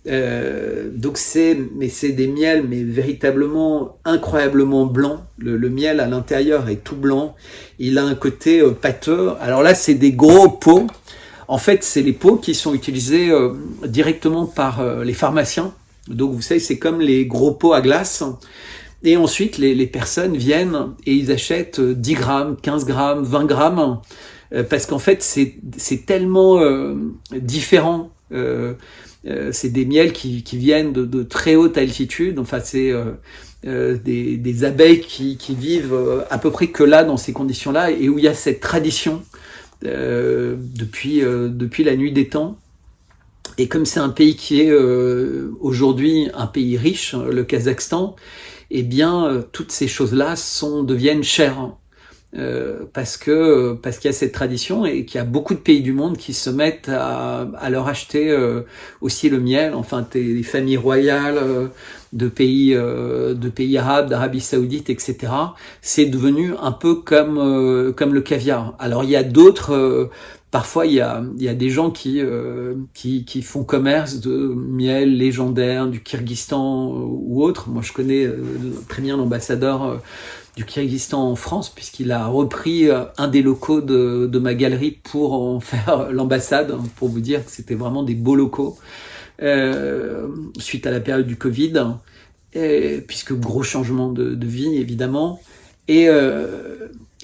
Donc c'est des miels mais véritablement incroyablement blancs. Le miel à l'intérieur est tout blanc. Il a un côté pâteux. Alors là c'est des gros pots. En fait c'est les pots qui sont utilisés directement par les pharmaciens. Donc vous savez c'est comme les gros pots à glace. Et ensuite les personnes viennent et ils achètent 10 grammes, 15 grammes, 20 grammes parce qu'en fait c'est tellement différent. C'est des miels qui viennent de très haute altitude. Enfin, c'est des abeilles qui vivent à peu près que là, dans ces conditions-là, et où il y a cette tradition depuis la nuit des temps. Et comme c'est un pays qui est aujourd'hui un pays riche, le Kazakhstan, eh bien, toutes ces choses-là deviennent chères. Parce qu'il y a cette tradition et qu'il y a beaucoup de pays du monde qui se mettent à leur acheter aussi le miel, enfin des familles royales de pays arabes, d'Arabie Saoudite, etc. C'est devenu un peu comme le caviar. Alors il y a d'autres parfois il y a des gens qui font commerce de miel légendaire du Kyrgyzstan ou autre. Moi je connais très bien l'ambassadeur du Kyrgyzstan en France, puisqu'il a repris un des locaux de ma galerie pour en faire l'ambassade, pour vous dire que c'était vraiment des beaux locaux, suite à la période du Covid, puisque gros changement de vie, évidemment. Et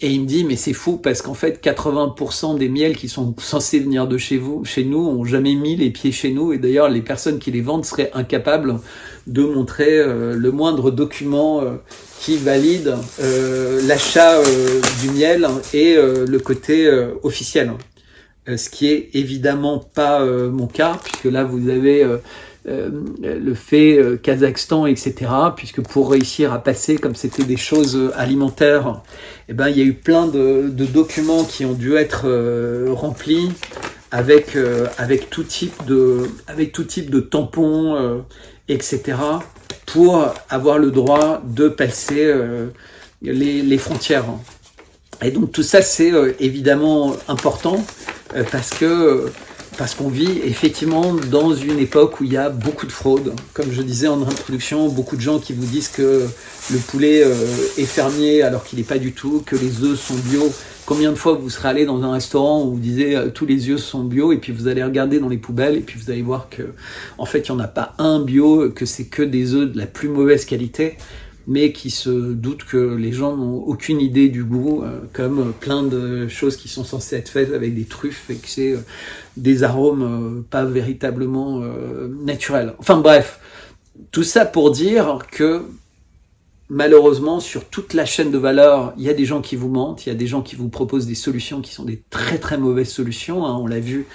il me dit, mais c'est fou, parce qu'en fait, 80% des miels qui sont censés venir de chez nous, ont jamais mis les pieds chez nous, et d'ailleurs, les personnes qui les vendent seraient incapables de montrer le moindre document qui valide l'achat du miel et le côté officiel. Ce qui est évidemment pas mon cas, puisque là vous avez le fait Kazakhstan, etc. Puisque pour réussir à passer, comme c'était des choses alimentaires, eh ben, il y a eu plein de documents qui ont dû être remplis. avec tout type de tampons, etc., pour avoir le droit de passer les frontières. Et donc tout ça, c'est évidemment important parce qu'on vit effectivement dans une époque où il y a beaucoup de fraude. Comme je disais en introduction, beaucoup de gens qui vous disent que le poulet est fermier alors qu'il n'est pas du tout, que les œufs sont bio. Combien de fois vous serez allé dans un restaurant où vous disiez tous les œufs sont bio, et puis vous allez regarder dans les poubelles et puis vous allez voir que en fait il n'y en a pas un bio, que c'est que des œufs de la plus mauvaise qualité, mais qui se doutent que les gens n'ont aucune idée du goût, comme plein de choses qui sont censées être faites avec des truffes et que c'est des arômes pas véritablement naturels. Enfin bref, tout ça pour dire que malheureusement, sur toute la chaîne de valeur, il y a des gens qui vous mentent, il y a des gens qui vous proposent des solutions qui sont des très très mauvaises solutions, hein, on l'a vu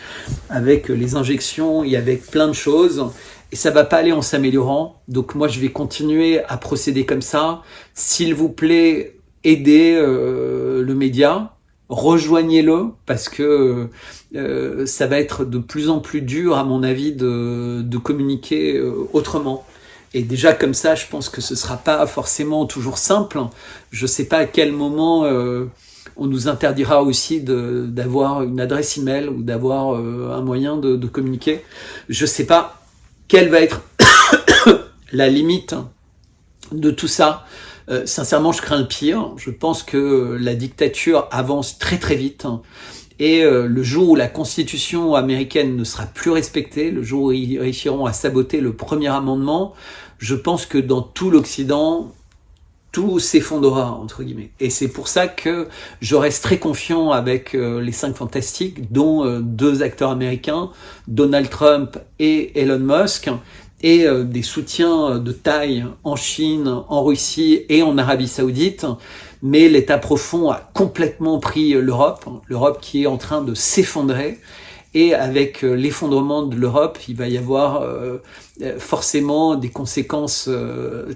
avec les injections et avec plein de choses, et ça va pas aller en s'améliorant. Donc moi je vais continuer à procéder comme ça. S'il vous plaît, aidez le média, rejoignez-le, parce que ça va être de plus en plus dur à mon avis de communiquer autrement. Et déjà comme ça, je pense que ce sera pas forcément toujours simple. Je sais pas à quel moment on nous interdira aussi d'avoir une adresse email ou d'avoir un moyen de communiquer. Je sais pas quelle va être la limite de tout ça. Sincèrement, je crains le pire. Je pense que la dictature avance très très vite. Et le jour où la Constitution américaine ne sera plus respectée, le jour où ils réussiront à saboter le premier amendement, je pense que dans tout l'Occident, tout s'effondrera, entre guillemets. Et c'est pour ça que je reste très confiant avec les 5 fantastiques, dont 2 acteurs américains, Donald Trump et Elon Musk, et des soutiens de taille en Chine, en Russie et en Arabie Saoudite. Mais l'état profond a complètement pris l'Europe qui est en train de s'effondrer. Et avec l'effondrement de l'Europe, il va y avoir forcément des conséquences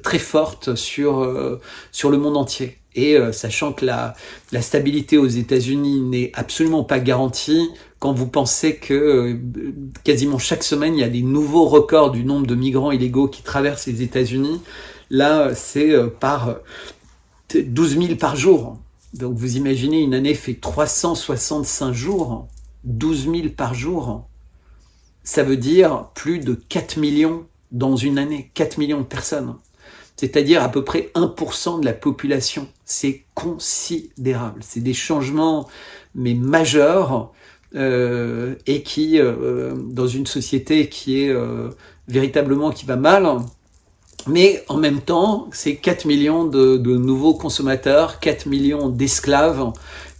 très fortes sur le monde entier. Et sachant que la stabilité aux États-Unis n'est absolument pas garantie, quand vous pensez que quasiment chaque semaine, il y a des nouveaux records du nombre de migrants illégaux qui traversent les États-Unis, là, c'est par 12 000 par jour. Donc vous imaginez, une année fait 365 jours, 12 000 par jour. Ça veut dire plus de 4 millions dans une année, 4 millions de personnes. C'est-à-dire à peu près 1% de la population. C'est considérable. C'est des changements, mais majeurs, et qui, dans une société qui est véritablement qui va mal, mais en même temps, c'est 4 millions de nouveaux consommateurs, 4 millions d'esclaves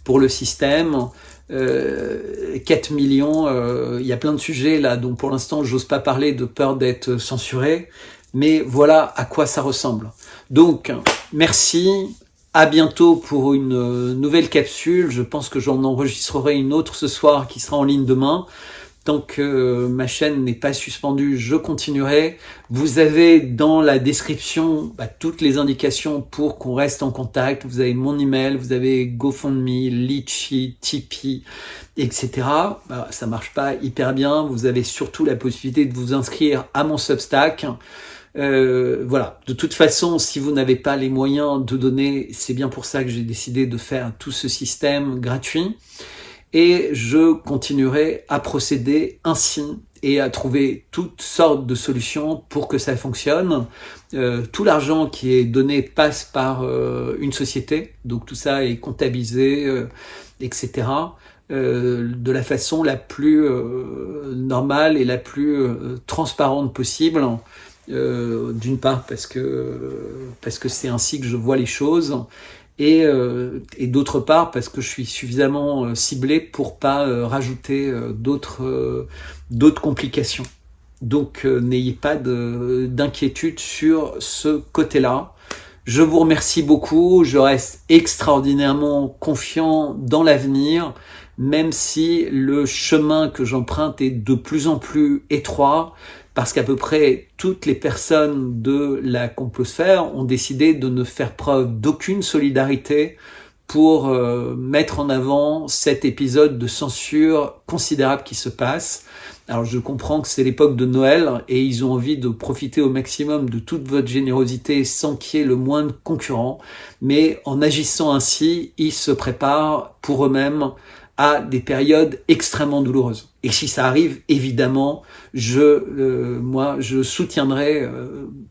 pour le système, 4 millions, il y a plein de sujets là dont pour l'instant j'ose pas parler de peur d'être censuré, mais voilà à quoi ça ressemble. Donc, merci, à bientôt pour une nouvelle capsule. Je pense que j'en enregistrerai une autre ce soir qui sera en ligne demain. Tant que ma chaîne n'est pas suspendue, je continuerai. Vous avez dans la description toutes les indications pour qu'on reste en contact. Vous avez mon email, vous avez GoFundMe, Litchi, Tipeee, etc. Ça marche pas hyper bien. Vous avez surtout la possibilité de vous inscrire à mon Substack. Voilà. De toute façon, si vous n'avez pas les moyens de donner, c'est bien pour ça que j'ai décidé de faire tout ce système gratuit. Et je continuerai à procéder ainsi et à trouver toutes sortes de solutions pour que ça fonctionne. Tout l'argent qui est donné passe par une société, donc tout ça est comptabilisé, etc. De la façon la plus normale et la plus transparente possible. D'une part parce que c'est ainsi que je vois les choses. Et d'autre part parce que je suis suffisamment ciblé pour pas rajouter d'autres complications. Donc n'ayez pas d'inquiétude sur ce côté-là. Je vous remercie beaucoup, je reste extraordinairement confiant dans l'avenir, même si le chemin que j'emprunte est de plus en plus étroit, parce qu'à peu près toutes les personnes de la complosphère ont décidé de ne faire preuve d'aucune solidarité pour mettre en avant cet épisode de censure considérable qui se passe. Alors je comprends que c'est l'époque de Noël et ils ont envie de profiter au maximum de toute votre générosité sans qu'il y ait le moindre concurrent, mais en agissant ainsi, ils se préparent pour eux-mêmes à des périodes extrêmement douloureuses. Et si ça arrive, évidemment, moi, je soutiendrai,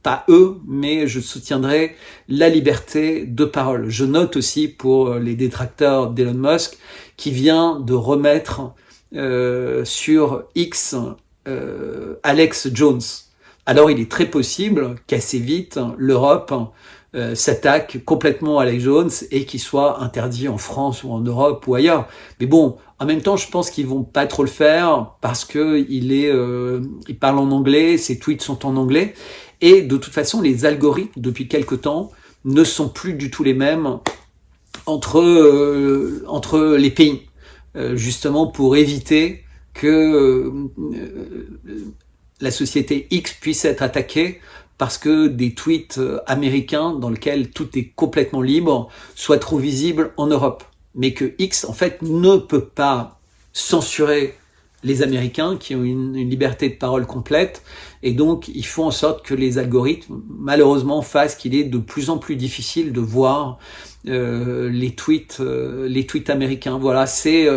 pas eux, mais je soutiendrai la liberté de parole. Je note aussi pour les détracteurs d'Elon Musk qui vient de remettre sur X Alex Jones. Alors il est très possible qu'assez vite l'Europe s'attaque complètement à Alex Jones et qu'il soit interdit en France ou en Europe ou ailleurs. Mais bon, en même temps, je pense qu'ils vont pas trop le faire parce que il parle en anglais, ses tweets sont en anglais et de toute façon, les algorithmes depuis quelque temps ne sont plus du tout les mêmes entre les pays. Justement pour éviter que la société X puisse être attaquée parce que des tweets américains dans lesquels tout est complètement libre soient trop visibles en Europe. Mais que X, en fait, ne peut pas censurer les Américains qui ont une liberté de parole complète. Et donc, ils font en sorte que les algorithmes, malheureusement, fassent qu'il est de plus en plus difficile de voir les tweets américains. Voilà, c'est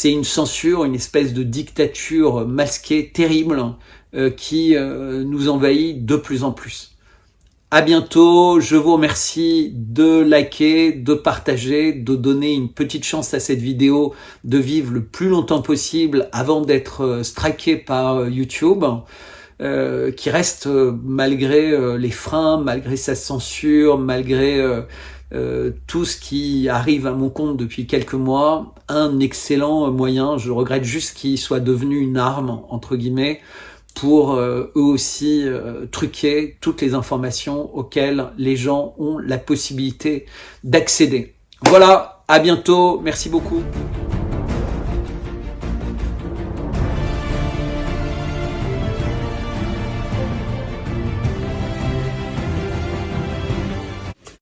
une censure, une espèce de dictature masquée terrible qui nous envahit de plus en plus. À bientôt, je vous remercie de liker, de partager, de donner une petite chance à cette vidéo de vivre le plus longtemps possible avant d'être striké par YouTube, qui reste malgré les freins, malgré sa censure, malgré tout ce qui arrive à mon compte depuis quelques mois, un excellent moyen. Je regrette juste qu'il soit devenu une arme, entre guillemets, pour eux aussi truquer toutes les informations auxquelles les gens ont la possibilité d'accéder. Voilà, à bientôt, merci beaucoup.